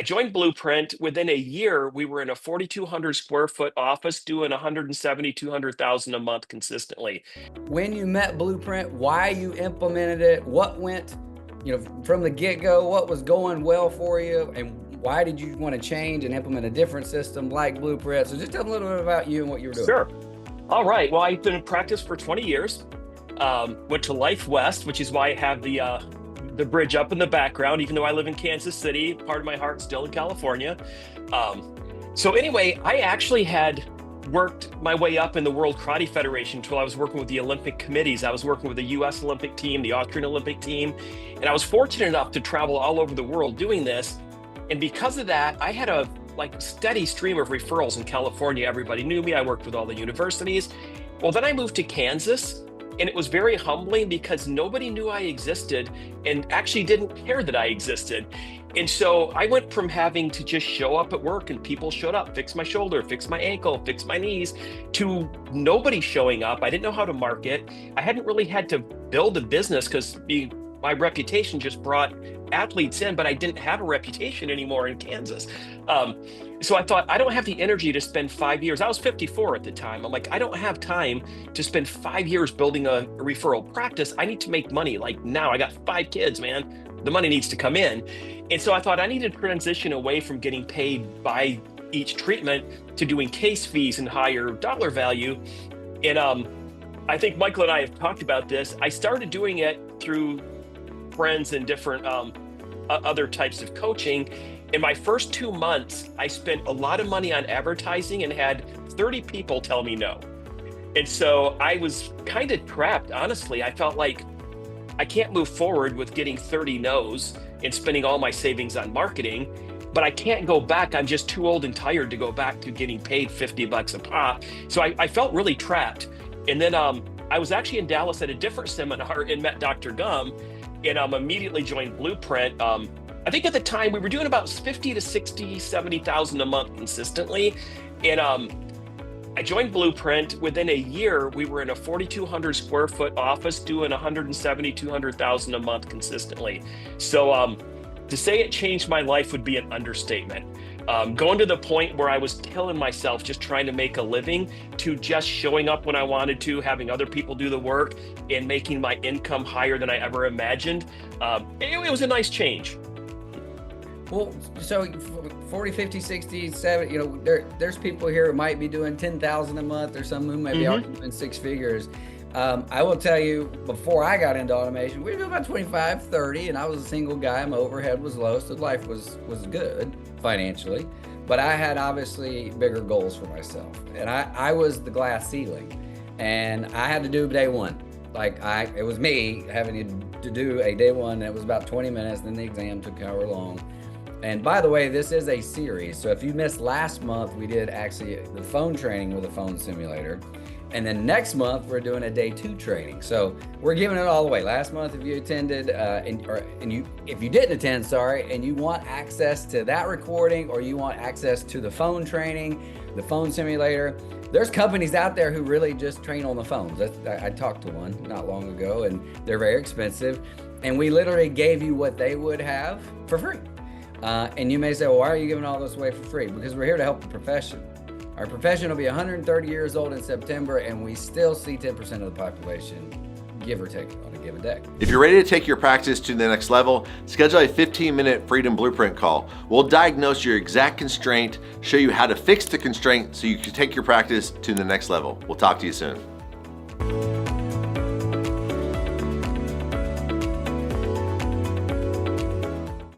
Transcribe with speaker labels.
Speaker 1: joined Blueprint. Within a year, we were in a 4,200 square foot office doing 170, 200,000 a month consistently.
Speaker 2: When you met Blueprint, why you implemented it, what went, from the get-go, what was going well for you, and why did you want to change and implement a different system like Blueprint? So just tell them a little bit about you and what you were doing.
Speaker 1: Sure. All right. Well, I've been in practice for 20 years. Went to Life West, which is why I have the bridge up in the background, even though I live in Kansas City. Part of my heart's still in California. So anyway, I actually had worked my way up in the World Karate Federation until I was working with the Olympic committees. I was working with the US Olympic team, the Austrian Olympic team, and I was fortunate enough to travel all over the world doing this. And because of that, I had a steady stream of referrals in California. Everybody knew me. I worked with all the universities. Well, then I moved to Kansas, and it was very humbling because nobody knew I existed and actually didn't care that I existed. And so I went from having to just show up at work and people showed up, fix my shoulder, fix my ankle, fix my knees, to nobody showing up. I didn't know how to market. I hadn't really had to build a business because my reputation just brought athletes in, but I didn't have a reputation anymore in Kansas. So I thought, I don't have the energy to spend 5 years. I was 54 at the time. I'm like, I don't have time to spend 5 years building a referral practice. I need to make money like now. I got 5 kids, man. The money needs to come in. And so I thought I needed to transition away from getting paid by each treatment to doing case fees and higher dollar value. And I think Michael and I have talked about this. I started doing it through friends and different other types of coaching. In my first 2 months, I spent a lot of money on advertising and had 30 people tell me no. And so I was kind of trapped, honestly. I felt like I can't move forward with getting 30 no's and spending all my savings on marketing, but I can't go back. I'm just too old and tired to go back to getting paid $50 a pop. So I felt really trapped. And then I was actually in Dallas at a different seminar and met Dr. Gum, and immediately joined Blueprint. I think at the time we were doing about 50 to 60, 70,000 a month consistently. And I joined Blueprint. Within a year, we were in a 4,200 square foot office doing 170, 200,000 a month consistently. So to say it changed my life would be an understatement. Going to the point where I was killing myself just trying to make a living, to just showing up when I wanted to, having other people do the work, and making my income higher than I ever imagined. It was a nice change.
Speaker 2: Well, so 40, 50, 60, 70, there's people here who might be doing 10,000 a month, or some who may be already doing 6 figures. I will tell you, before I got into automation, we were doing about 25, 30, and I was a single guy. My overhead was low, so life was good financially, but I had obviously bigger goals for myself. And I was the glass ceiling, and I had to do day one. It was me having to do a day one, and it was about 20 minutes, then the exam took however long. And by the way, this is a series. So if you missed last month, we did actually the phone training with a phone simulator. And then next month, we're doing a day 2 training. So we're giving it all away. Last month, if you attended, if you didn't attend, and you want access to that recording, or you want access to the phone training, the phone simulator, there's companies out there who really just train on the phones. I talked to one not long ago, and they're very expensive. And we literally gave you what they would have for free. And you may say, well, why are you giving all this away for free? Because we're here to help the profession. Our profession will be 130 years old in September, and we still see 10% of the population, give or take, on a given day.
Speaker 3: If you're ready to take your practice to the next level, schedule a 15-minute Freedom Blueprint call. We'll diagnose your exact constraint, show you how to fix the constraint so you can take your practice to the next level. We'll talk to you soon.